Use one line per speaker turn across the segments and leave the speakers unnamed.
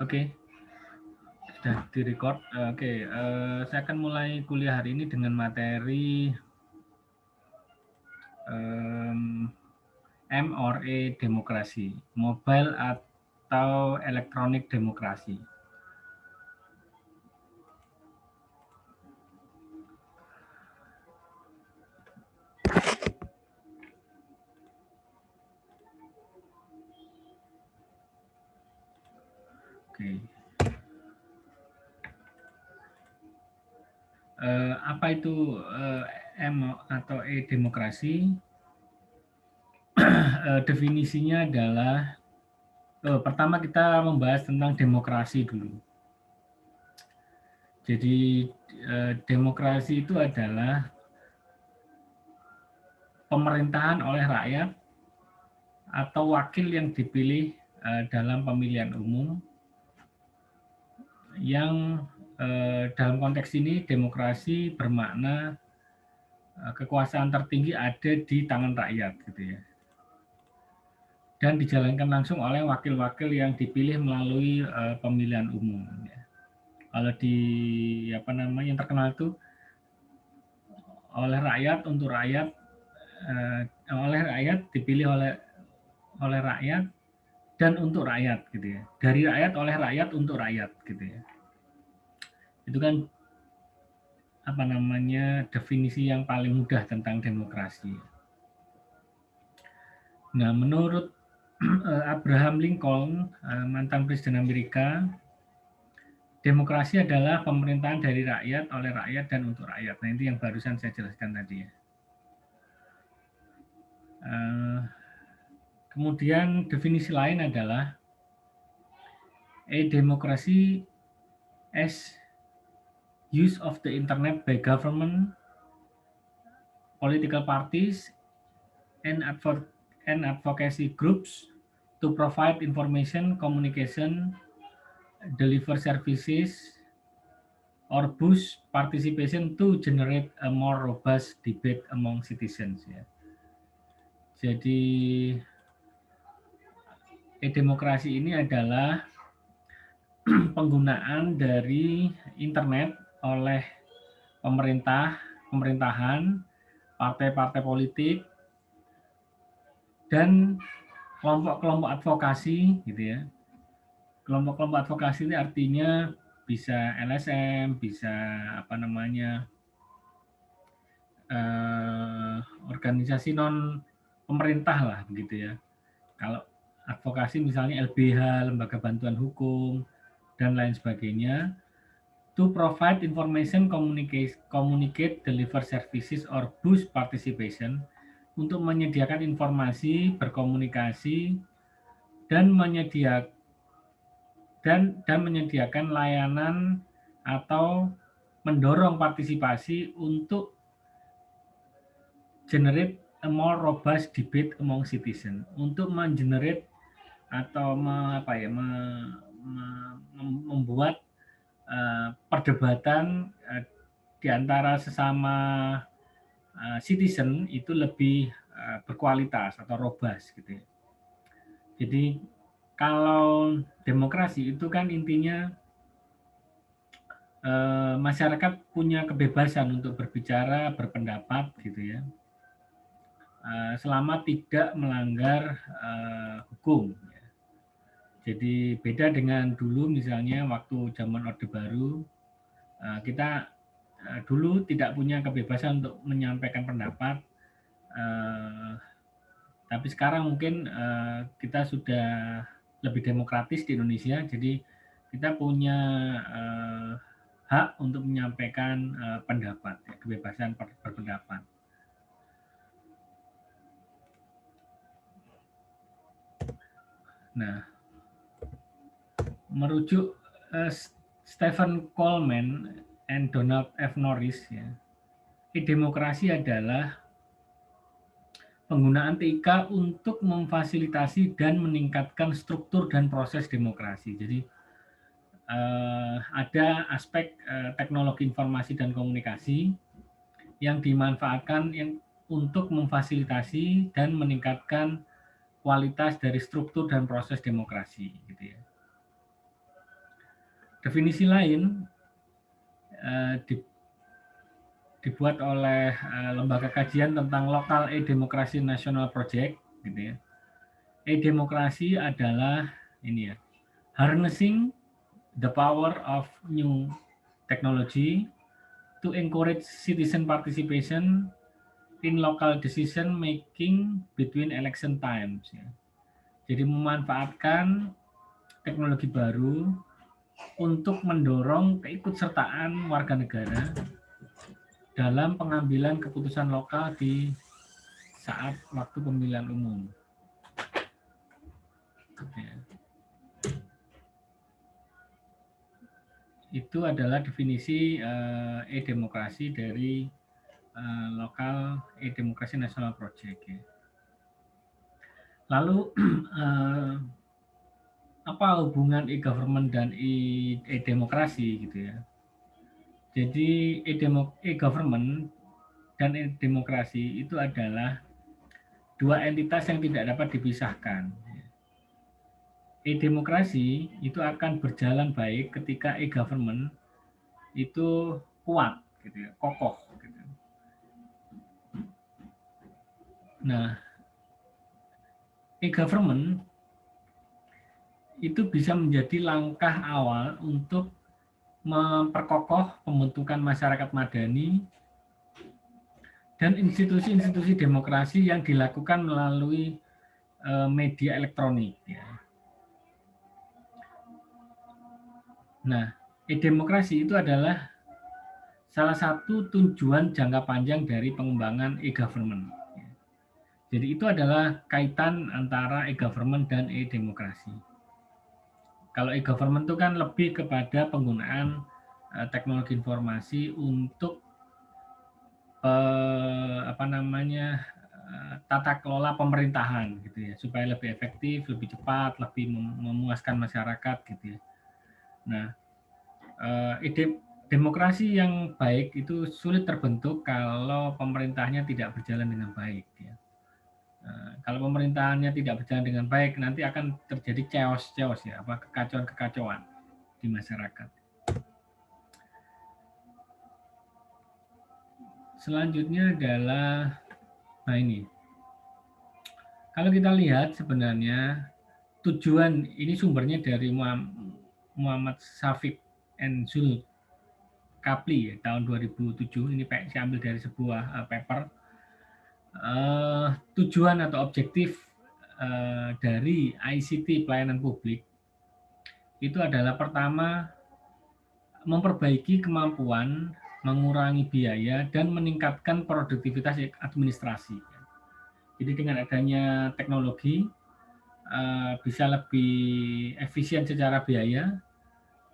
Oke, sudah direcord. Oke, saya akan mulai kuliah hari ini dengan materi M or E demokrasi, mobile atau elektronik demokrasi. Oke. Apa itu M atau E demokrasi? Definisinya adalah pertama kita membahas tentang demokrasi dulu. Jadi demokrasi itu adalah pemerintahan oleh rakyat atau wakil yang dipilih dalam pemilihan umum yang dalam konteks ini demokrasi bermakna kekuasaan tertinggi ada di tangan rakyat gitu ya. Dan dijalankan langsung oleh wakil-wakil yang dipilih melalui pemilihan umum ya. Kalau di yang terkenal itu oleh rakyat untuk rakyat, oleh rakyat dipilih oleh rakyat dan untuk rakyat gitu ya. Dari rakyat oleh rakyat untuk rakyat gitu ya. Itu kan definisi yang paling mudah tentang demokrasi. Nah, menurut Abraham Lincoln, mantan Presiden Amerika, demokrasi adalah pemerintahan dari rakyat, oleh rakyat, dan untuk rakyat. Nah, itu yang barusan saya jelaskan tadi ya. Kemudian definisi lain adalah democracy as use of the internet by government, political parties, and advocacy groups to provide information, communication, deliver services, or boost participation to generate a more robust debate among citizens. Ya. Jadi demokrasi ini adalah penggunaan dari internet oleh pemerintahan, partai-partai politik, dan kelompok-kelompok advokasi, gitu ya. Kelompok-kelompok advokasi ini artinya bisa LSM, bisa organisasi non pemerintah lah, begitu ya. Kalau advokasi misalnya LBH, Lembaga Bantuan Hukum, dan lain sebagainya, to provide information, communicate, deliver services, or boost participation, untuk menyediakan informasi, berkomunikasi, dan menyediakan layanan atau mendorong partisipasi untuk generate a more robust debate among citizens, untuk mengenerate atau membuat perdebatan di antara sesama citizen itu lebih berkualitas atau robust gitu ya. Jadi kalau demokrasi itu kan intinya masyarakat punya kebebasan untuk berbicara, berpendapat gitu ya, selama tidak melanggar hukum. Jadi beda dengan dulu misalnya waktu zaman Orde Baru, kita dulu tidak punya kebebasan untuk menyampaikan pendapat, tapi sekarang mungkin kita sudah lebih demokratis di Indonesia, jadi kita punya hak untuk menyampaikan pendapat, kebebasan berpendapat. Nah, merujuk Stephen Coleman and Donald F. Norris, ya, demokrasi adalah penggunaan TIK untuk memfasilitasi dan meningkatkan struktur dan proses demokrasi. Jadi ada aspek teknologi informasi dan komunikasi yang dimanfaatkan untuk memfasilitasi dan meningkatkan kualitas dari struktur dan proses demokrasi, gitu ya. Definisi lain dibuat oleh lembaga kajian tentang Local E-Demokrasi National Project, gitu ya. E-demokrasi adalah ini ya, harnessing the power of new technology to encourage citizen participation in local decision making between election times. Ya. Jadi memanfaatkan teknologi baru untuk mendorong keikutsertaan warga negara dalam pengambilan keputusan lokal di saat waktu pemilihan umum. Ya. Itu adalah definisi e-demokrasi dari Local E-Demokrasi National Project. Ya. Lalu apa hubungan e-government dan e-demokrasi gitu ya? Jadi e-government dan e-demokrasi itu adalah dua entitas yang tidak dapat dipisahkan. E-demokrasi itu akan berjalan baik ketika e-government itu kuat, gitu ya, kokoh. Gitu. Nah, e-government itu bisa menjadi langkah awal untuk memperkokoh pembentukan masyarakat madani dan institusi-institusi demokrasi yang dilakukan melalui media elektronik. Ya. Nah, e-demokrasi itu adalah salah satu tujuan jangka panjang dari pengembangan e-government. Jadi itu adalah kaitan antara e-government dan e-demokrasi. Kalau e-government itu kan lebih kepada penggunaan teknologi informasi untuk tata kelola pemerintahan gitu ya, supaya lebih efektif, lebih cepat, lebih memuaskan masyarakat gitu ya. Nah, demokrasi yang baik itu sulit terbentuk kalau pemerintahnya tidak berjalan dengan baik ya. Kalau pemerintahannya tidak berjalan dengan baik, nanti akan terjadi chaos ya, kekacauan di masyarakat. Selanjutnya adalah, nah ini, kalau kita lihat sebenarnya tujuan ini sumbernya dari Muhammad Syafiq and Zulkifli ya, tahun 2007. Ini saya ambil dari sebuah paper. Tujuan atau objektif dari ICT pelayanan publik itu adalah pertama memperbaiki kemampuan, mengurangi biaya, dan meningkatkan produktivitas administrasi. Jadi dengan adanya teknologi bisa lebih efisien secara biaya,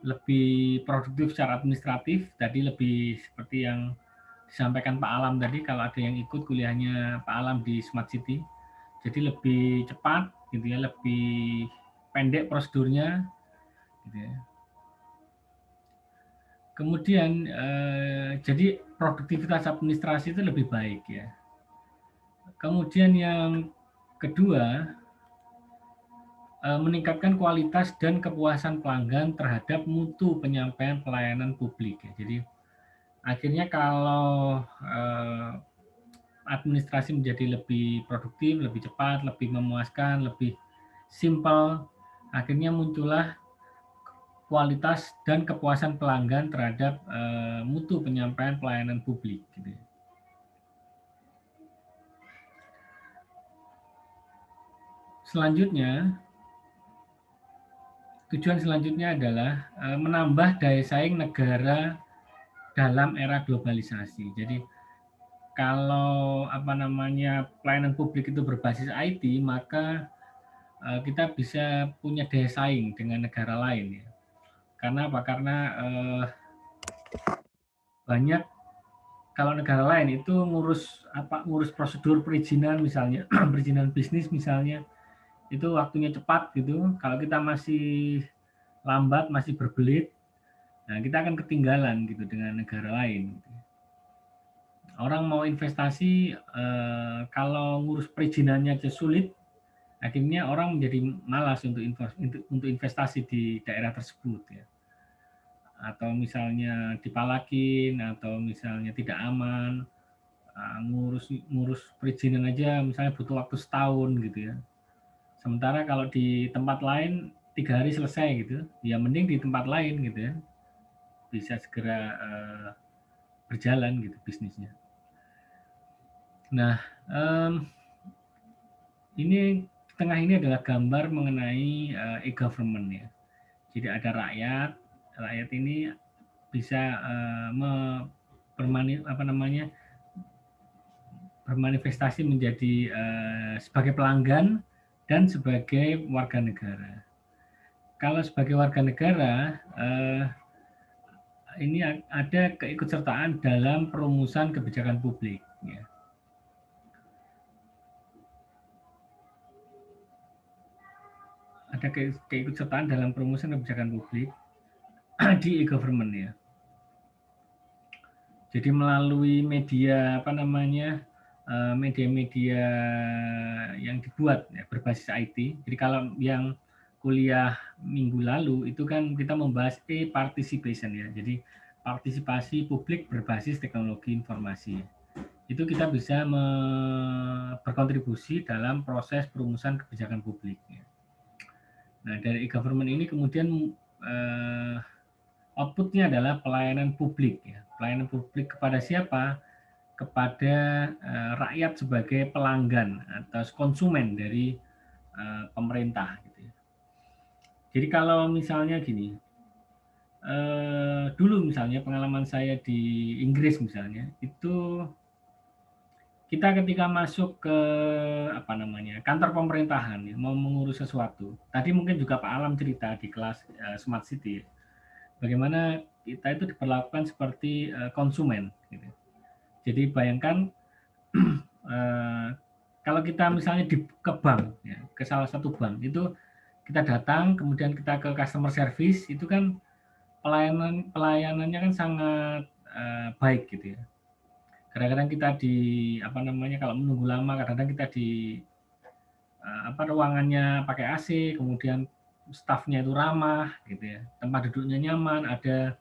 lebih produktif secara administratif, tadi lebih seperti yang disampaikan Pak Alam tadi, kalau ada yang ikut kuliahnya Pak Alam di Smart City, jadi lebih cepat, gitu ya, lebih pendek prosedurnya, gitu ya. Kemudian jadi produktivitas administrasi itu lebih baik ya. Kemudian yang kedua, meningkatkan kualitas dan kepuasan pelanggan terhadap mutu penyampaian pelayanan publik. Ya. Jadi akhirnya kalau administrasi menjadi lebih produktif, lebih cepat, lebih memuaskan, lebih simpel, akhirnya muncullah kualitas dan kepuasan pelanggan terhadap mutu penyampaian pelayanan publik. Gitu. Selanjutnya, tujuan selanjutnya adalah menambah daya saing negara dalam era globalisasi. Jadi kalau pelayanan publik itu berbasis IT, maka kita bisa punya daya saing dengan negara lain. Ya. Karena apa? Karena banyak kalau negara lain itu ngurus prosedur perizinan misalnya, perizinan bisnis misalnya, itu waktunya cepat gitu. Kalau kita masih lambat, masih berbelit, nah kita akan ketinggalan gitu dengan negara lain. Orang mau investasi, kalau ngurus perizinannya aja sulit, akhirnya orang menjadi malas untuk investasi di daerah tersebut. Ya. atau misalnya dipalakin, atau misalnya tidak aman, ngurus perizinan aja misalnya butuh waktu setahun gitu ya. Sementara kalau di tempat lain 3 hari selesai gitu, ya mending di tempat lain gitu ya, bisa segera, berjalan gitu bisnisnya. Nah, ini di tengah ini adalah gambar mengenai, e-government ya. Jadi ada rakyat, rakyat ini bisa, bermanifestasi menjadi, sebagai pelanggan dan sebagai warga negara. Kalau sebagai warga negara, ini ada keikutsertaan dalam perumusan kebijakan publik ya. Ada keikutsertaan dalam perumusan kebijakan publik di e-government ya. Jadi melalui media media-media yang dibuat ya, berbasis IT. Jadi kalau yang kuliah minggu lalu itu kan kita membahas e-participation ya. Jadi partisipasi publik berbasis teknologi informasi. Itu kita bisa berkontribusi dalam proses perumusan kebijakan publik. Ya. Nah dari e-government ini kemudian outputnya adalah pelayanan publik ya. Pelayanan publik kepada siapa? Kepada rakyat sebagai pelanggan atau konsumen dari pemerintah gitu ya. Jadi kalau misalnya gini, dulu misalnya pengalaman saya di Inggris misalnya, itu kita ketika masuk ke kantor pemerintahan ya, mau mengurus sesuatu. Tadi mungkin juga Pak Alam cerita di kelas Smart City ya, bagaimana kita itu diperlakukan seperti konsumen gitu. Jadi bayangkan kalau kita misalnya ke bank ya, ke salah satu bank itu kita datang kemudian kita ke customer service itu kan pelayanannya kan sangat baik gitu ya. Kadang-kadang kita kalau menunggu lama kadang-kadang kita di ruangannya pakai AC, kemudian stafnya itu ramah gitu ya, tempat duduknya nyaman, ada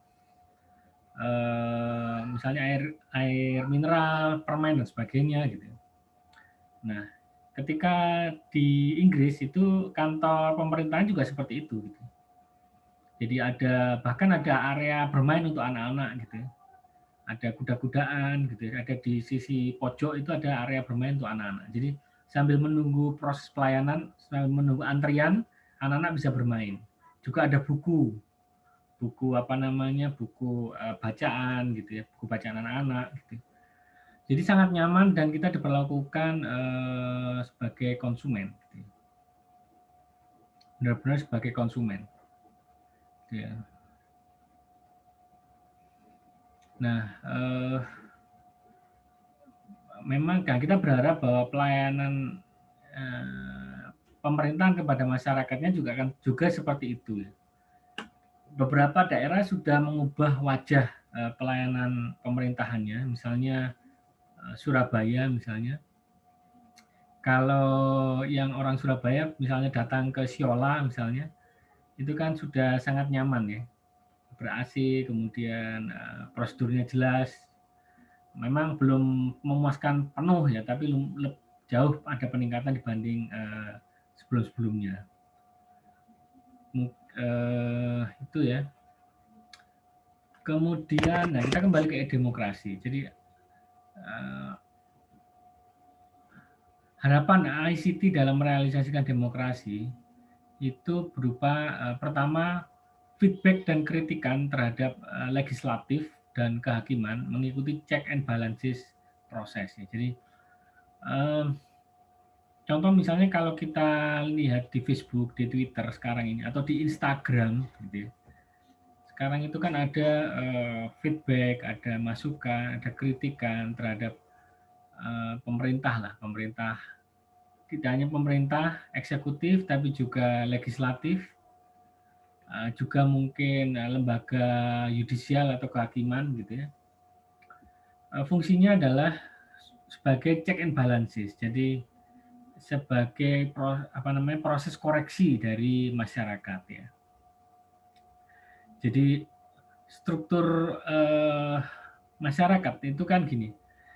misalnya air mineral, permen dan sebagainya gitu. Nah, ketika di Inggris itu kantor pemerintahan juga seperti itu gitu. Jadi bahkan ada area bermain untuk anak-anak gitu ya. Ada kuda-kudaan gitu ya, ada di sisi pojok itu ada area bermain untuk anak-anak. Jadi sambil menunggu proses pelayanan, sambil menunggu antrian, anak-anak bisa bermain. Juga ada buku bacaan gitu ya, buku bacaan anak-anak gitu. Jadi sangat nyaman dan kita diperlakukan sebagai konsumen. Gitu. Benar-benar sebagai konsumen. Gitu ya. Nah, memang kan kita berharap bahwa pelayanan pemerintahan kepada masyarakatnya juga seperti itu. Ya. Beberapa daerah sudah mengubah wajah pelayanan pemerintahannya, misalnya Surabaya misalnya. Kalau yang orang Surabaya misalnya datang ke Siola misalnya, itu kan sudah sangat nyaman ya, ber-AC, kemudian prosedurnya jelas. Memang belum memuaskan penuh ya, tapi jauh ada peningkatan dibanding sebelum-sebelumnya. Itu ya. Kemudian, nah kita kembali ke demokrasi. Jadi harapan ICT dalam merealisasikan demokrasi itu berupa pertama feedback dan kritikan terhadap legislatif dan kehakiman mengikuti check and balances proses. Ya. Jadi contoh misalnya kalau kita lihat di Facebook, di Twitter sekarang ini atau di Instagram, gitu ya. Sekarang itu kan ada feedback, ada masukan, ada kritikan terhadap pemerintah lah, pemerintah tidak hanya pemerintah eksekutif tapi juga legislatif, juga mungkin lembaga yudisial atau kehakiman gitu ya. Fungsinya adalah sebagai check and balances. Jadi sebagai proses koreksi dari masyarakat ya. Jadi struktur masyarakat itu kan gini,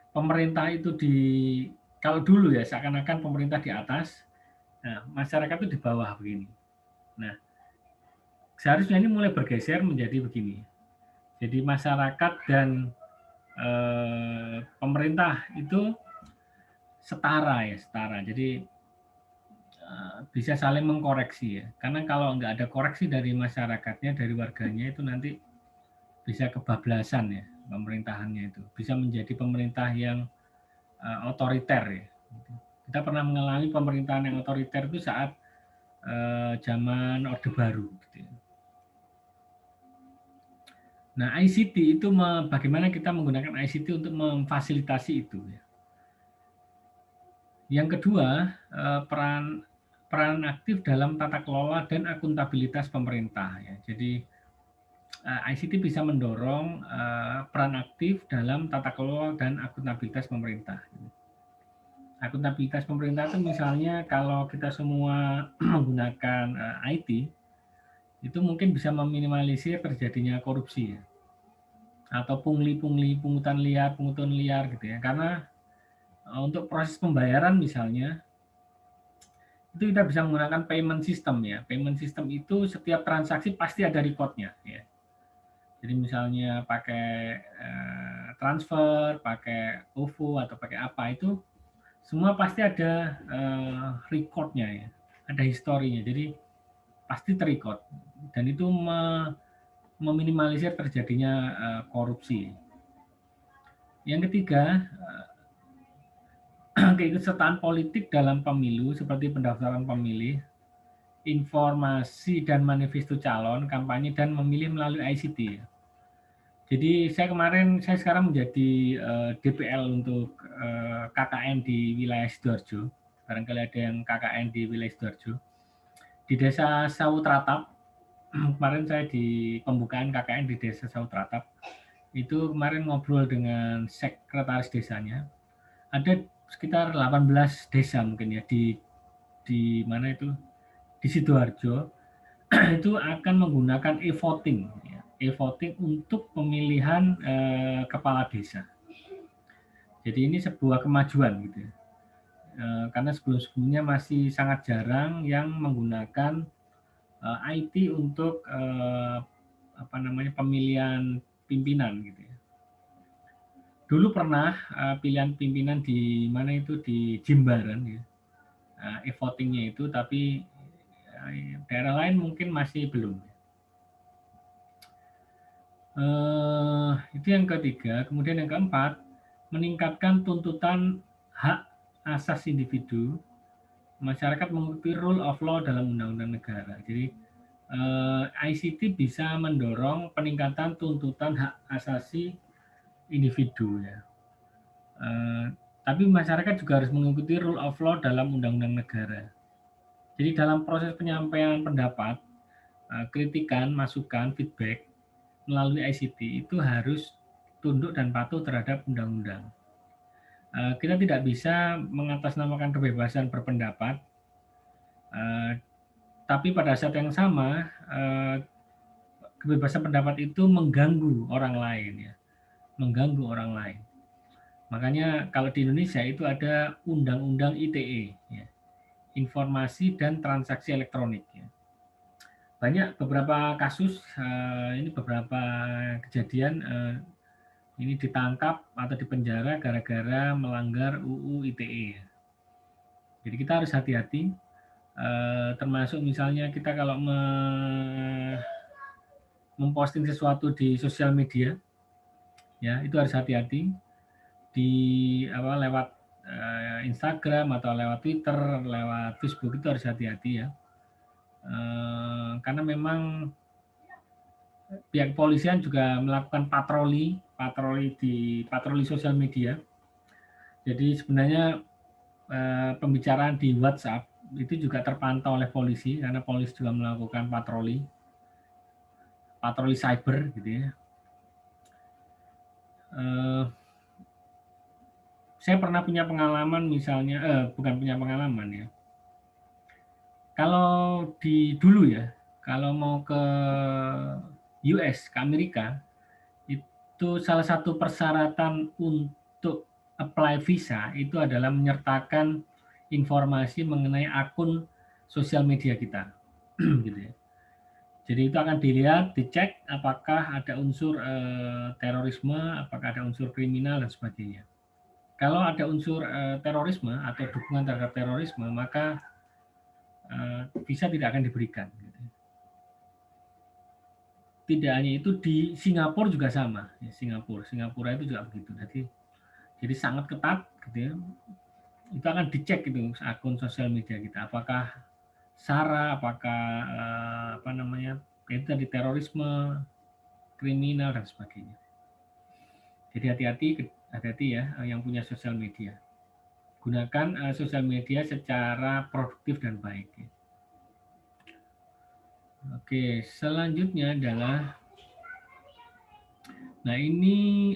pemerintah itu kalau dulu ya seakan-akan pemerintah di atas, nah masyarakat itu di bawah begini. Nah, seharusnya ini mulai bergeser menjadi begini. Jadi masyarakat dan pemerintah itu setara ya, setara. Jadi bisa saling mengkoreksi ya. Karena kalau nggak ada koreksi dari masyarakatnya, dari warganya itu nanti bisa kebablasan ya pemerintahannya itu. Bisa menjadi pemerintah yang otoriter ya. Kita pernah mengalami pemerintahan yang otoriter itu saat zaman Orde Baru. Gitu ya. Nah, ICT itu bagaimana kita menggunakan ICT untuk memfasilitasi itu. Ya. Yang kedua, peran aktif dalam tata kelola dan akuntabilitas pemerintah. Ya. Jadi ICT bisa mendorong peran aktif dalam tata kelola dan akuntabilitas pemerintah. Akuntabilitas pemerintah itu misalnya kalau kita semua menggunakan IT, itu mungkin bisa meminimalisir terjadinya korupsi ya. Atau pungli-pungli, pungutan liar gitu ya. Karena untuk proses pembayaran misalnya, itu kita bisa menggunakan payment system ya. Payment system itu setiap transaksi pasti ada record-nya ya. Jadi misalnya pakai transfer, pakai OVO atau pakai apa itu semua pasti ada record-nya ya, ada historinya. Jadi pasti terrecord dan itu meminimalisir terjadinya korupsi. Yang ketiga, keikutsertaan politik dalam pemilu seperti pendaftaran pemilih, informasi dan manifesto calon, kampanye dan memilih melalui ICT. Jadi saya sekarang menjadi DPL untuk KKN di wilayah Sidoarjo. Barangkali ada yang KKN di wilayah Sidoarjo. Di Desa Sawutratap, kemarin saya di pembukaan KKN di Desa Sawutratap. Itu kemarin ngobrol dengan sekretaris desanya. Ada sekitar 18 desa mungkin ya di mana itu di Sidoarjo itu akan menggunakan e-voting ya. E-voting untuk pemilihan kepala desa. Jadi ini sebuah kemajuan gitu ya. Karena sebelum-sebelumnya masih sangat jarang yang menggunakan IT untuk pemilihan pimpinan gitu ya. Dulu pernah pilihan pimpinan di mana itu di Jimbaran ya. E-votingnya itu, tapi daerah lain mungkin masih belum. Itu yang ketiga. Kemudian yang keempat, meningkatkan tuntutan hak asasi individu. Masyarakat mengikuti rule of law dalam undang-undang negara. Jadi ICT bisa mendorong peningkatan tuntutan hak asasi individu ya. Tapi masyarakat juga harus mengikuti rule of law dalam undang-undang negara. Jadi dalam proses penyampaian pendapat, kritikan, masukan, feedback melalui ICT itu harus tunduk dan patuh terhadap undang-undang. Kita tidak bisa mengatasnamakan kebebasan berpendapat, tapi pada saat yang sama kebebasan pendapat itu mengganggu orang lain ya, mengganggu orang lain. Makanya kalau di Indonesia itu ada Undang-Undang ITE, ya, Informasi dan Transaksi Elektronik. Ya. Banyak beberapa kasus, ini beberapa kejadian ini ditangkap atau dipenjara gara-gara melanggar UU ITE. Ya. Jadi kita harus hati-hati, termasuk misalnya kita kalau memposting sesuatu di sosial media, ya itu harus hati-hati lewat Instagram atau lewat Twitter, lewat Facebook itu harus hati-hati ya. Karena memang pihak kepolisian juga melakukan patroli sosial media. Jadi sebenarnya pembicaraan di WhatsApp itu juga terpantau oleh polisi karena polisi juga melakukan patroli cyber gitu ya. Saya pernah punya pengalaman misalnya, bukan punya pengalaman ya. Kalau dulu ya, kalau mau ke US ke Amerika, itu salah satu persyaratan untuk apply visa itu adalah menyertakan informasi mengenai akun sosial media kita. Gitu ya. Jadi itu akan dilihat, dicek apakah ada unsur terorisme, apakah ada unsur kriminal dan sebagainya. Kalau ada unsur terorisme atau dukungan terhadap terorisme, maka visa tidak akan diberikan. Gitu. Tidak hanya itu, di Singapura juga sama. Ya, Singapura itu juga begitu. Jadi sangat ketat, gitu ya. Itu akan dicek itu akun sosial media kita, apakah SARA, apakah apa namanya, itu tadi terorisme, kriminal dan sebagainya. Jadi hati-hati ya yang punya sosial media. Gunakan sosial media secara produktif dan baik. Ya. Oke, selanjutnya adalah, nah ini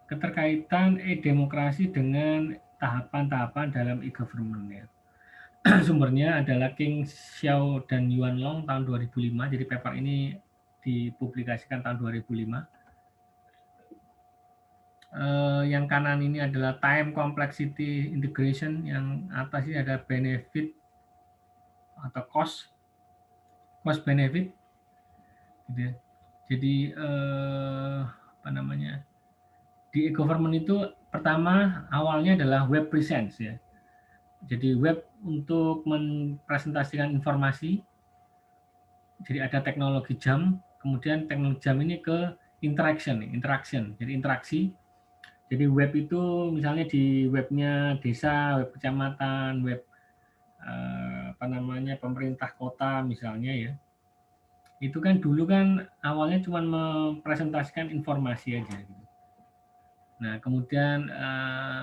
keterkaitan e-demokrasi dengan tahapan-tahapan dalam e-government ya. Sumbernya adalah King Xiao dan Yuan Long tahun 2005. Jadi paper ini dipublikasikan tahun 2005. Yang kanan ini adalah time complexity integration, yang atas ini ada benefit atau cost benefit. Gitu ya. Jadi apa namanya, di e-government itu pertama awalnya adalah web presence ya. Jadi web untuk mempresentasikan informasi. Jadi ada teknologi jam, kemudian teknologi jam ini ke interaction. Jadi interaksi. Jadi web itu misalnya di webnya desa, web kecamatan, web apa namanya, pemerintah kota misalnya ya. Itu kan dulu kan awalnya cuma mempresentasikan informasi aja. Nah kemudian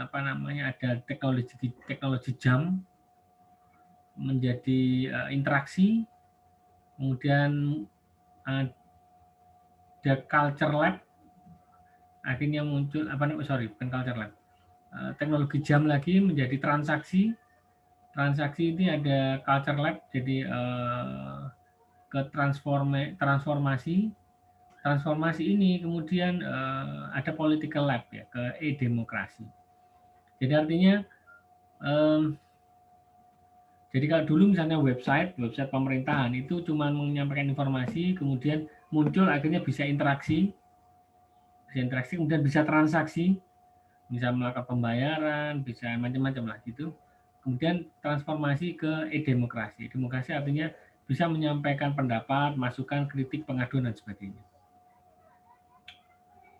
apa namanya, ada teknologi jam menjadi interaksi, kemudian ada culture lab, akhirnya muncul apa namanya, bukan culture lab, teknologi jam lagi menjadi transaksi ini ada culture lab, jadi ke transformasi ini kemudian ada political lab ya, ke e-demokrasi. Jadi artinya jadi kalau dulu misalnya website pemerintahan itu cuma menyampaikan informasi, kemudian muncul akhirnya bisa interaksi, kemudian bisa transaksi, bisa melakukan pembayaran, bisa macam-macam lah gitu. Kemudian transformasi ke e-demokrasi. Demokrasi artinya bisa menyampaikan pendapat, masukan, kritik, pengaduan dan sebagainya.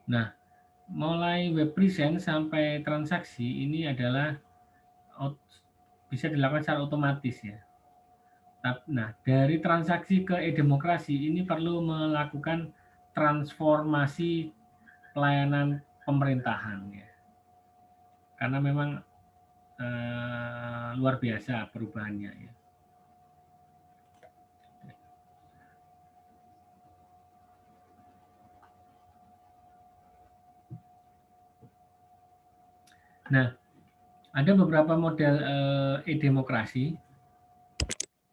Nah, mulai web present sampai transaksi ini adalah bisa dilakukan secara otomatis ya. Nah, dari transaksi ke e-demokrasi ini perlu melakukan transformasi pelayanan pemerintahan ya. Karena memang luar biasa perubahannya ya. Nah, ada beberapa model e-demokrasi.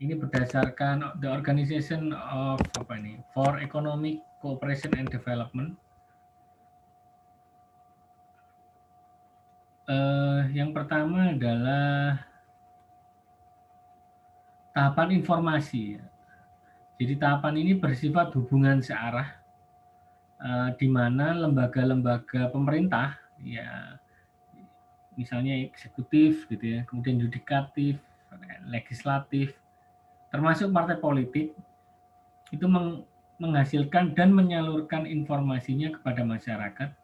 Ini berdasarkan The Organization of for Economic Cooperation and Development. Yang pertama adalah tahapan informasi. Jadi tahapan ini bersifat hubungan searah, di mana lembaga-lembaga pemerintah, ya misalnya eksekutif gitu ya, kemudian yudikatif, legislatif, termasuk partai politik, itu menghasilkan dan menyalurkan informasinya kepada masyarakat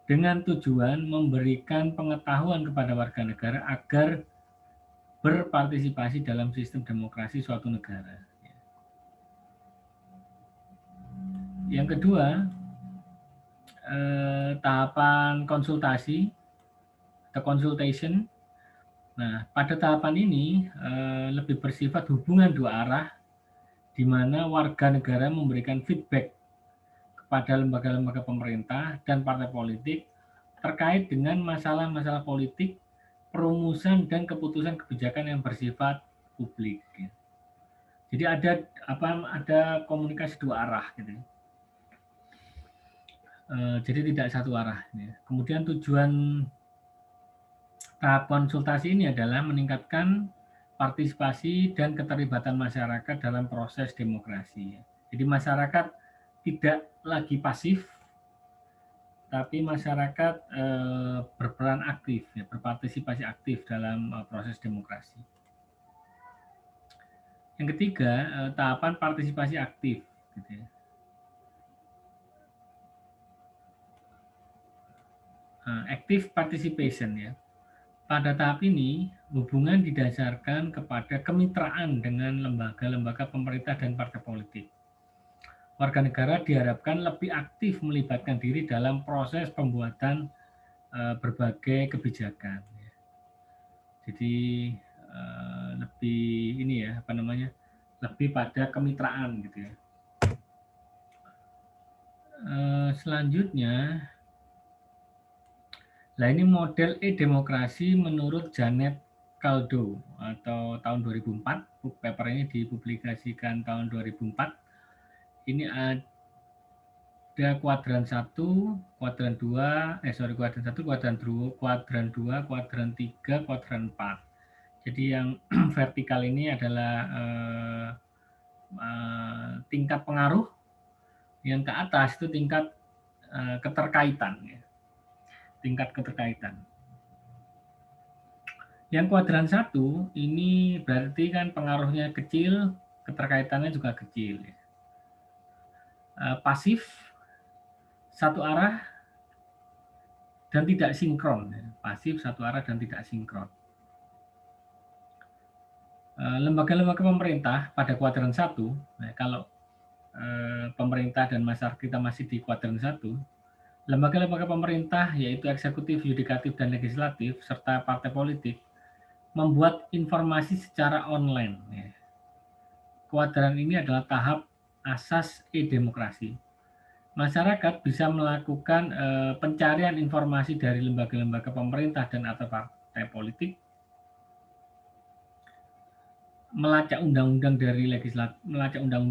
dengan tujuan memberikan pengetahuan kepada warga negara agar berpartisipasi dalam sistem demokrasi suatu negara. Yang kedua, tahapan konsultasi atau consultation. Nah, pada tahapan ini lebih bersifat hubungan dua arah, di mana warga negara memberikan feedback kepada lembaga-lembaga pemerintah dan partai politik terkait dengan masalah-masalah politik, perumusan dan keputusan kebijakan yang bersifat publik. Ya. Jadi ada komunikasi dua arah gitu. Jadi tidak satu arah. Ya. Kemudian tujuan tahap konsultasi ini adalah meningkatkan partisipasi dan keterlibatan masyarakat dalam proses demokrasi. Jadi masyarakat tidak lagi pasif, tapi masyarakat berperan aktif, ya, berpartisipasi aktif dalam proses demokrasi. Yang ketiga, tahapan partisipasi aktif. Gitu ya. Active participation ya. Pada tahap ini, hubungan didasarkan kepada kemitraan dengan lembaga-lembaga pemerintah dan partai politik. Warga negara diharapkan lebih aktif melibatkan diri dalam proses pembuatan berbagai kebijakan. Jadi lebih ini ya lebih pada kemitraan gitu ya. Selanjutnya, nah ini model e-demokrasi menurut Janet Caldo atau tahun 2004. Paper ini dipublikasikan tahun 2004. Ini ada kuadran 1, kuadran 2, kuadran 1, kuadran 2, kuadran 3, kuadran 4. Jadi yang vertikal ini adalah tingkat pengaruh, yang ke atas itu tingkat keterkaitan. Ya. Tingkat keterkaitan. Yang kuadran 1 ini berarti kan pengaruhnya kecil, keterkaitannya juga kecil. Ya. Pasif, satu arah, dan tidak sinkron. Ya. Pasif, satu arah, dan tidak sinkron. Lembaga-lembaga pemerintah pada kuadran 1, nah kalau pemerintah dan masyarakat kita masih di kuadran 1, lembaga-lembaga pemerintah yaitu eksekutif, yudikatif, dan legislatif, serta partai politik, membuat informasi secara online. Ya. Kuadran ini adalah tahap asas e-demokrasi. Masyarakat bisa melakukan pencarian informasi dari lembaga-lembaga pemerintah dan atau partai politik, melacak undang-undang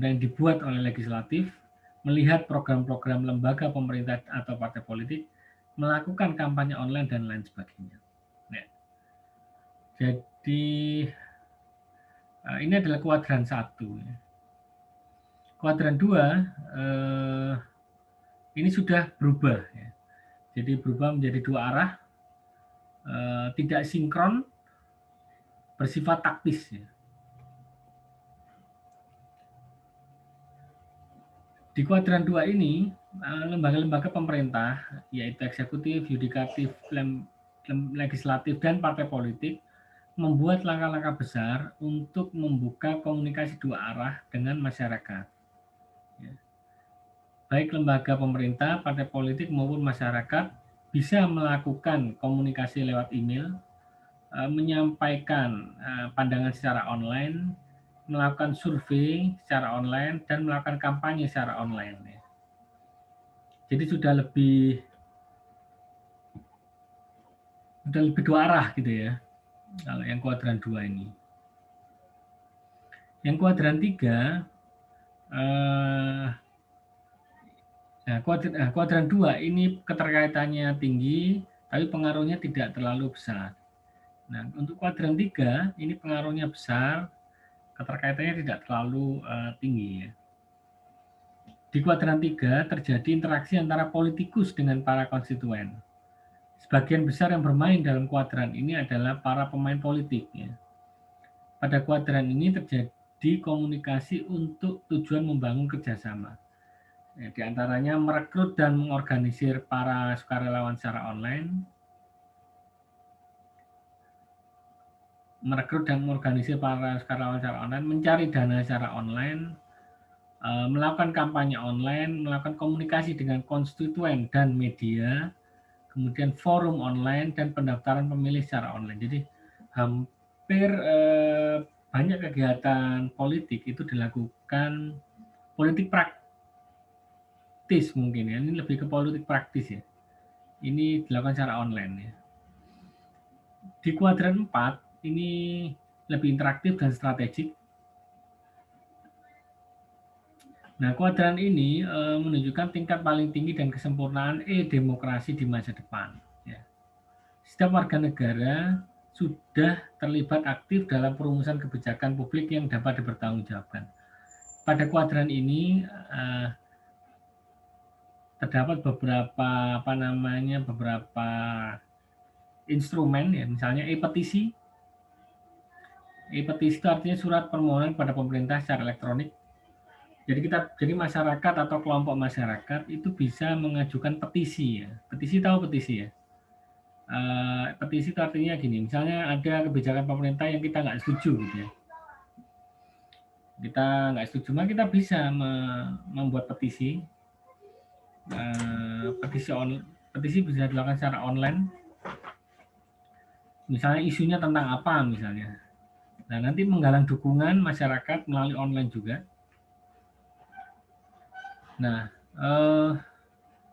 yang dibuat oleh legislatif, melihat program-program lembaga pemerintah atau partai politik, melakukan kampanye online dan lain sebagainya. Nah, jadi ini adalah kuadran 1. Ya. Kuadran 2 ini sudah berubah. Ya. Jadi berubah menjadi dua arah, tidak sinkron, bersifat taktis. Ya. Di kuadran 2 ini, lembaga-lembaga pemerintah, yaitu eksekutif, yudikatif, legislatif, dan partai politik, membuat langkah-langkah besar untuk membuka komunikasi dua arah dengan masyarakat. Ya. Baik lembaga pemerintah, partai politik, maupun masyarakat bisa melakukan komunikasi lewat email, menyampaikan pandangan secara online, melakukan survei secara online, dan melakukan kampanye secara online. Ya. Jadi sudah lebih dua arah gitu ya, kalau yang kuadran 2 ini. Yang kuadran 3, kuadran 2 ini keterkaitannya tinggi, tapi pengaruhnya tidak terlalu besar. Nah, untuk kuadran 3 ini pengaruhnya besar, keterkaitannya tidak terlalu tinggi ya. Di kuadran 3 terjadi interaksi antara politikus dengan para konstituen. Sebagian besar yang bermain dalam kuadran ini adalah para pemain politik ya. Pada kuadran ini terjadi komunikasi untuk tujuan membangun kerjasama. Ya, di antaranya merekrut dan mengorganisir para sukarelawan secara online, mencari dana secara online, melakukan kampanye online, melakukan komunikasi dengan konstituen dan media, kemudian forum online, dan pendaftaran pemilih secara online. Jadi hampir banyak kegiatan politik itu dilakukan politik praktis mungkin ya. Ini lebih ke politik praktis ya. Ini dilakukan secara online ya. Di kuadran 4 ini lebih interaktif dan strategik. Nah, kuadran ini menunjukkan tingkat paling tinggi dan kesempurnaan e-demokrasi di masa depan. Ya. Setiap warga negara sudah terlibat aktif dalam perumusan kebijakan publik yang dapat dipertanggungjawabkan. Pada kuadran ini terdapat beberapa instrumen, ya, misalnya e-petisi. E-petisi itu artinya surat permohonan pada pemerintah secara elektronik. Jadi masyarakat atau kelompok masyarakat itu bisa mengajukan petisi, ya. Petisi, tahu petisi ya? Petisi itu artinya gini, misalnya ada kebijakan pemerintah yang kita nggak setuju gitu ya. Kita nggak setuju, maka kita bisa membuat petisi. Petisi bisa dilakukan secara online. Misalnya isunya tentang apa misalnya. Nah, nanti menggalang dukungan masyarakat melalui online juga. Nah,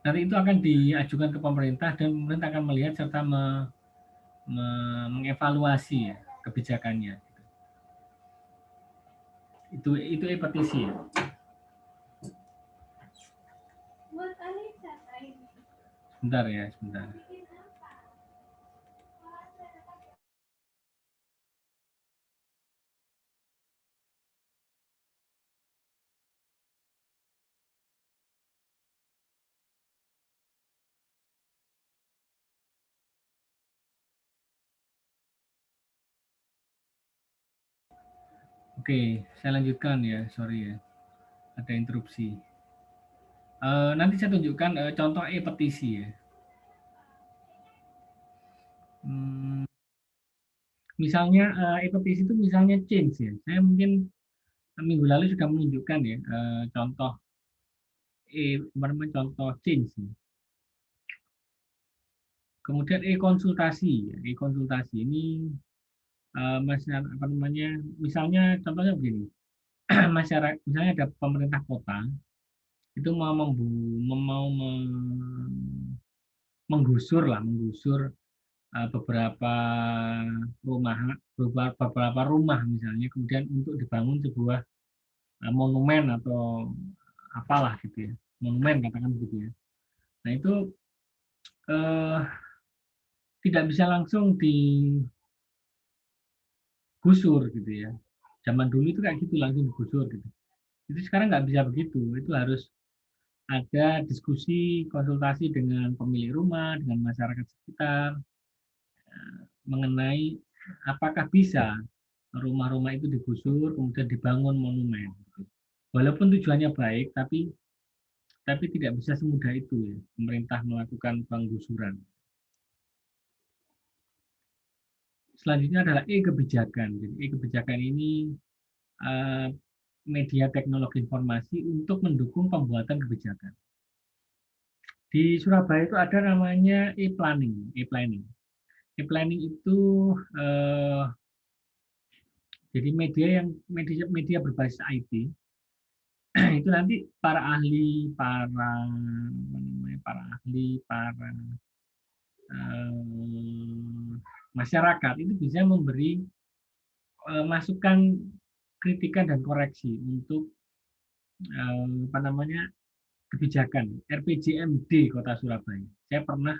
nanti itu akan diajukan ke pemerintah dan pemerintah akan melihat serta mengevaluasi, ya, kebijakannya. Itu e-petisi, ya. Sebentar ya, sebentar. Oke, saya lanjutkan ya, sorry ya, ada interupsi. Nanti saya tunjukkan contoh e-petisi ya. Misalnya e-petisi itu misalnya change ya. Saya mungkin minggu lalu sudah menunjukkan ya contoh contoh change. Ya. Kemudian e-konsultasi, ya. E-konsultasi ini misalnya contohnya begini. Masyarakat, misalnya ada pemerintah kota itu mau menggusur beberapa beberapa rumah misalnya, kemudian untuk dibangun sebuah monumen atau apalah gitu ya, monumen katakan begitu ya. Nah itu eh, tidak bisa langsung digusur gitu ya. Zaman dulu itu kayak gitu, langsung digusur gitu. Itu sekarang nggak bisa begitu. Itu harus ada diskusi, konsultasi dengan pemilik rumah, dengan masyarakat sekitar mengenai apakah bisa rumah-rumah itu digusur kemudian dibangun monumen. Walaupun tujuannya baik, tapi tidak bisa semudah itu ya, pemerintah melakukan penggusuran. Selanjutnya adalah e-kebijakan. Jadi e-kebijakan ini media teknologi informasi untuk mendukung pembuatan kebijakan. Di Surabaya itu ada namanya e-planning. E-planning. E-planning itu jadi media berbasis IT. Itu nanti para ahli, para masyarakat itu bisa memberi masukan, kritikan dan koreksi untuk kebijakan RPJMD Kota Surabaya. Saya pernah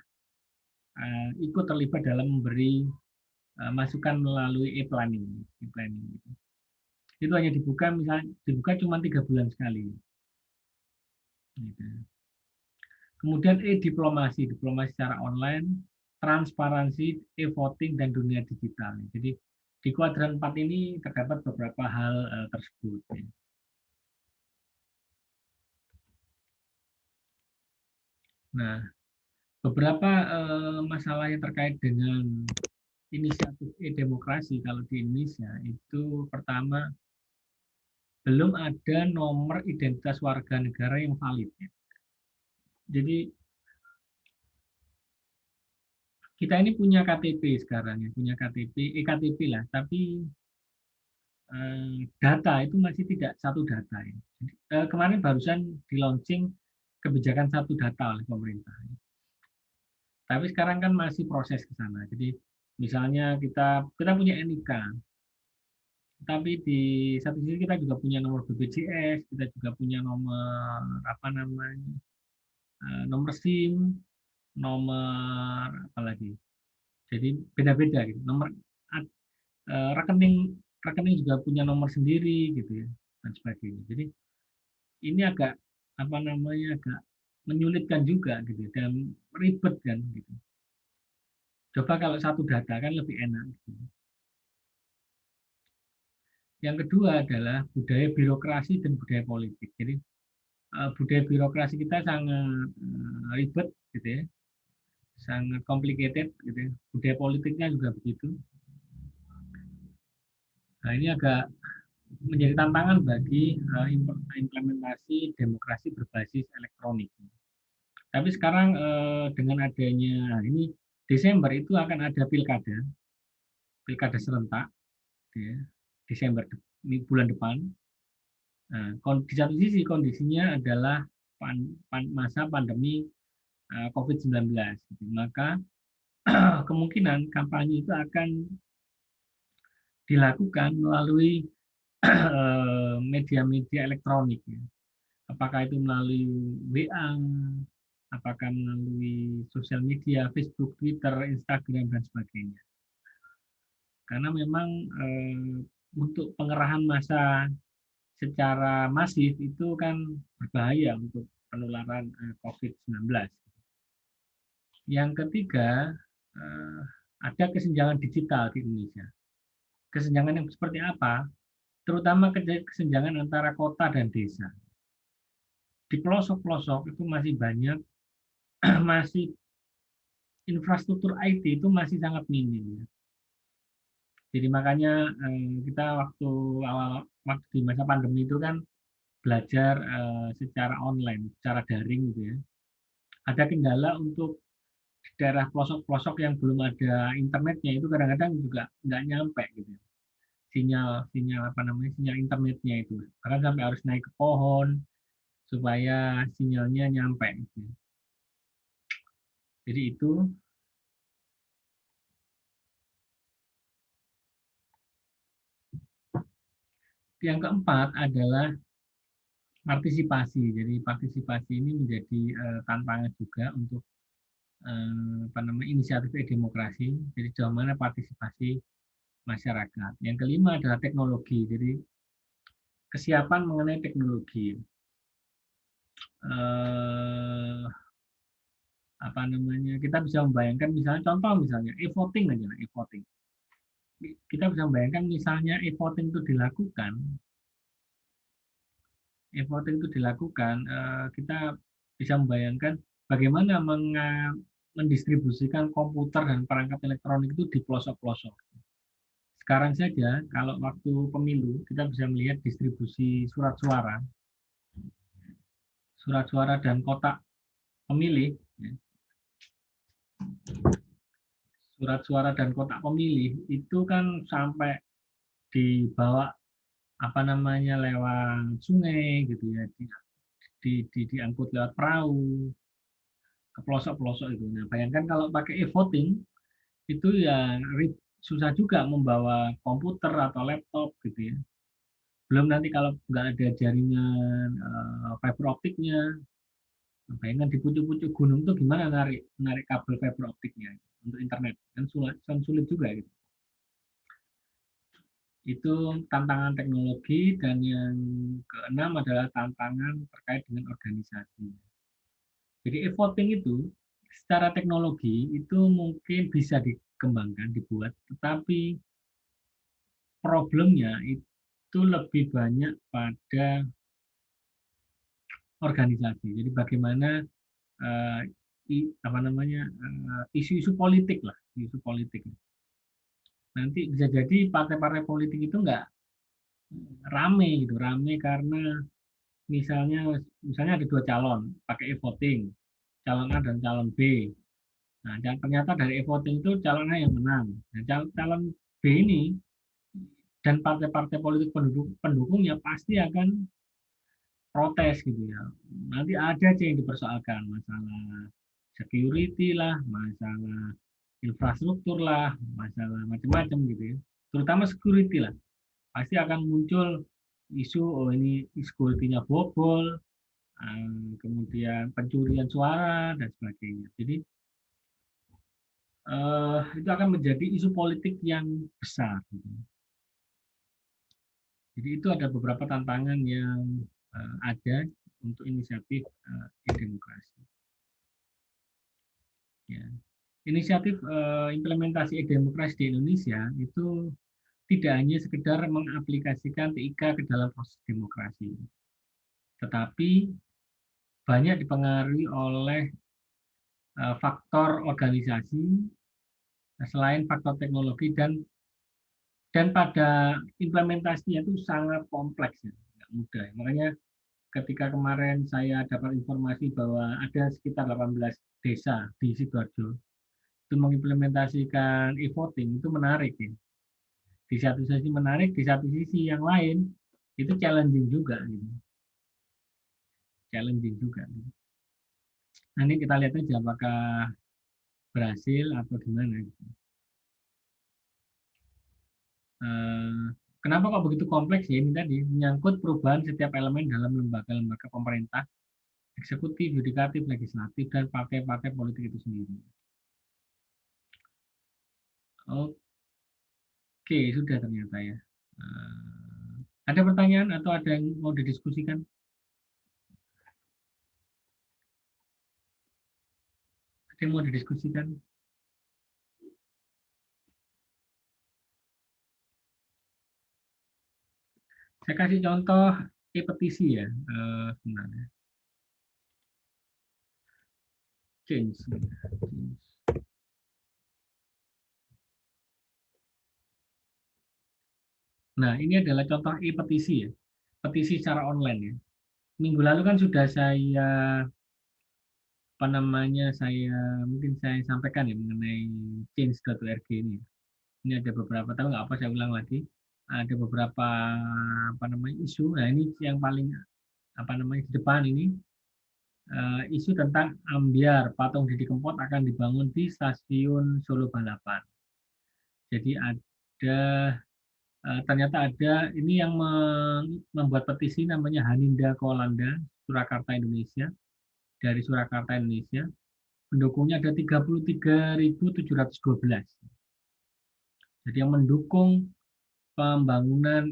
ikut terlibat dalam memberi masukan melalui e-planning. Itu hanya dibuka cuma 3 bulan sekali. Kemudian e-diplomasi, diplomasi secara online, transparansi, e-voting, dan dunia digital. Jadi di kuadran 4 ini terdapat beberapa hal tersebut. Nah, beberapa masalah yang terkait dengan inisiatif e-demokrasi kalau di Indonesia itu pertama, belum ada nomor identitas warga negara yang valid. Jadi kita ini punya KTP sekarang ya, punya KTP, e-KTP lah, tapi data itu masih tidak satu data ya. Kemarin barusan di launching kebijakan satu data oleh pemerintah. Tapi sekarang kan masih proses ke sana. Jadi misalnya kita punya NIK. Tapi di satu sisi kita juga punya nomor BPJS, kita juga punya nomor apa namanya, nomor SIM, nomor apa lagi. Jadi beda-beda gitu. Nomor rekening rekening juga punya nomor sendiri gitu ya dan sebagainya. Jadi ini agak apa namanya agak menyulitkan juga gitu dan ribet kan gitu. Coba kalau satu data kan lebih enak. Gitu. Yang kedua adalah budaya birokrasi dan budaya politik. Jadi budaya birokrasi kita sangat ribet gitu ya, sangat complicated gitu ya. Budaya politiknya juga begitu. Nah, ini agak menjadi tantangan bagi implementasi demokrasi berbasis elektronik. Tapi sekarang dengan adanya ini Desember itu akan ada pilkada serentak, ya, Desember bulan depan. Nah, di satu sisi kondisinya adalah masa pandemi COVID-19. Maka kemungkinan kampanye itu akan dilakukan melalui media-media elektronik. Ya. Apakah itu melalui WA, apakah melalui sosial media, Facebook, Twitter, Instagram, dan sebagainya. Karena memang untuk pengerahan massa secara masif itu kan berbahaya untuk penularan COVID-19. Yang ketiga, ada kesenjangan digital di Indonesia. Kesenjangan yang seperti apa? Terutama kesenjangan antara kota dan desa. Di pelosok-pelosok itu masih banyak, masih infrastruktur IT itu masih sangat minim. Jadi makanya kita waktu di masa pandemi itu kan belajar secara online, secara daring gitu ya. Ada kendala untuk daerah pelosok-pelosok yang belum ada internetnya itu kadang-kadang juga nggak nyampe gitu. Sinyal sinyal apa namanya sinyal internetnya itu. Bahkan sampai harus naik ke pohon supaya sinyalnya nyampe. Gitu. Jadi itu yang keempat adalah partisipasi. Jadi partisipasi ini menjadi tantangan juga untuk apa namanya inisiatif demokrasi. Jadi sejauh mana partisipasi masyarakat. Yang kelima adalah teknologi. Jadi kesiapan mengenai teknologi. Eh, apa namanya? Kita bisa membayangkan misalnya contoh misalnya e-voting aja, e-voting. Kita bisa membayangkan misalnya e-voting itu dilakukan, kita bisa membayangkan bagaimana mendistribusikan komputer dan perangkat elektronik itu di pelosok-pelosok. Sekarang saja, kalau waktu pemilu, kita bisa melihat distribusi surat suara dan kotak pemilih, ya. Surat suara dan kotak pemilih itu kan sampai dibawa apa namanya lewat sungai gitu ya, diangkut lewat perahu ke pelosok-pelosok itu. Nah, bayangkan kalau pakai e-voting itu ya susah juga membawa komputer atau laptop gitu ya. Belum nanti kalau nggak ada jaringan fiber optiknya, bayangkan di pucuk-pucuk gunung tuh gimana narik narik kabel fiber optiknya untuk internet kan sulit juga gitu. Itu tantangan teknologi dan yang keenam adalah tantangan terkait dengan organisasi. Jadi e-voting itu secara teknologi itu mungkin bisa dikembangkan, dibuat, tetapi problemnya itu lebih banyak pada organisasi. Jadi bagaimana uh, apa namanya isu-isu politik lah, isu politik. Nanti bisa jadi partai-partai politik itu nggak rame gitu, rame karena misalnya misalnya ada dua calon pakai e-voting, calon A dan calon B. Nah, dan ternyata dari e-voting itu calon A yang menang. Nah, calon B ini dan partai-partai politik pendukungnya pasti akan protes gitu ya. Nanti ada aja yang dipersoalkan, masalah security lah, masalah infrastruktur lah, masalah macam-macam gitu ya. Terutama security lah. pasti akan muncul isu, oh ini security-nya bobol, kemudian pencurian suara dan sebagainya. Jadi itu akan menjadi isu politik yang besar. Jadi itu ada beberapa tantangan yang ada untuk inisiatif e-demokrasi. Ya. Inisiatif implementasi e-demokrasi di Indonesia itu tidak hanya sekedar mengaplikasikan TIK ke dalam proses demokrasi, tetapi banyak dipengaruhi oleh faktor organisasi, selain faktor teknologi, dan pada implementasinya itu sangat kompleks, ya, nggak mudah. Makanya ketika kemarin saya dapat informasi bahwa ada sekitar 18 desa di Sidoarjo itu mengimplementasikan e-voting, itu menarik, ya. Di satu sisi menarik, di satu sisi yang lain itu challenging juga, gitu. Challenging juga. Gitu. Nanti kita lihat aja apakah berhasil atau gimana. Gitu. Kenapa kok begitu kompleks ya? Ini tadi menyangkut perubahan setiap elemen dalam lembaga-lembaga pemerintah, eksekutif, yudikatif, legislatif, dan partai-partai politik itu sendiri. Oke, sudah ternyata ya. Ada pertanyaan atau ada yang mau didiskusikan? Ada yang mau didiskusikan? Saya kasih contoh e-petisi ya, sebenarnya. Change. Nah, ini adalah contoh e-petisi ya, petisi secara online ya. Minggu lalu kan sudah saya mungkin saya sampaikan ya mengenai change.org ini. Ini ada beberapa, tahu nggak apa saya ulang lagi. Ada beberapa isu. Nah, ini yang paling di depan ini isu tentang ambyar patung Didi Kempot akan dibangun di stasiun Solo Balapan. Jadi ternyata ada ini yang membuat petisi namanya Haninda Kolanda Surakarta Indonesia, dari Surakarta Indonesia. Pendukungnya ada 33.712. Jadi yang mendukung pembangunan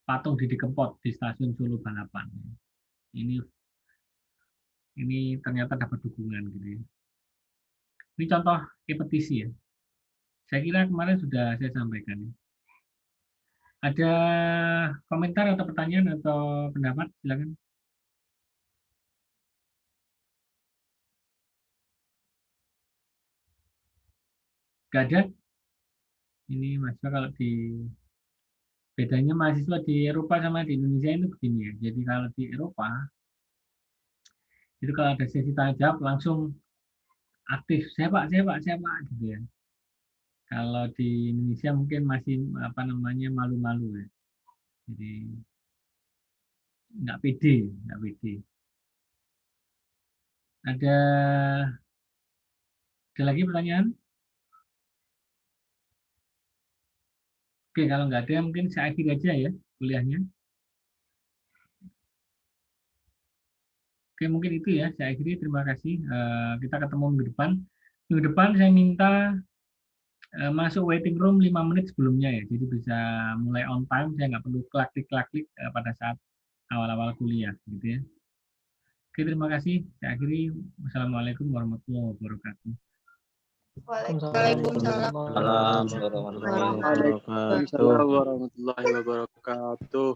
patung Didi Kempot di stasiun Solo Balapan. Ini ternyata dapat dukungan gitu ya. Ini contoh e-petisi ya. Saya kira kemarin sudah saya sampaikan. Ada komentar atau pertanyaan atau pendapat? Silakan. Gak ada? Ini mahasiswa kalau bedanya mahasiswa di Eropa sama di Indonesia itu begini ya. Jadi kalau di Eropa itu kalau ada sesi tanya jawab langsung aktif, saya pak gitu ya. Kalau di Indonesia mungkin masih malu-malu ya. Jadi nggak pede. Ada lagi pertanyaan? Oke, kalau nggak ada mungkin saya akhiri aja ya kuliahnya. Oke, mungkin itu ya saya akhiri. Terima kasih. Kita ketemu minggu depan. Minggu depan saya minta masuk waiting room 5 menit sebelumnya ya. Jadi bisa mulai on time. Saya nggak perlu klik pada saat awal-awal kuliah gitu ya. Oke, terima kasih. Saya akhiri. Wassalamualaikum warahmatullahi wabarakatuh.
Waalaikumsalam
Waalaikumsalam warahmatullahi wabarakatuh.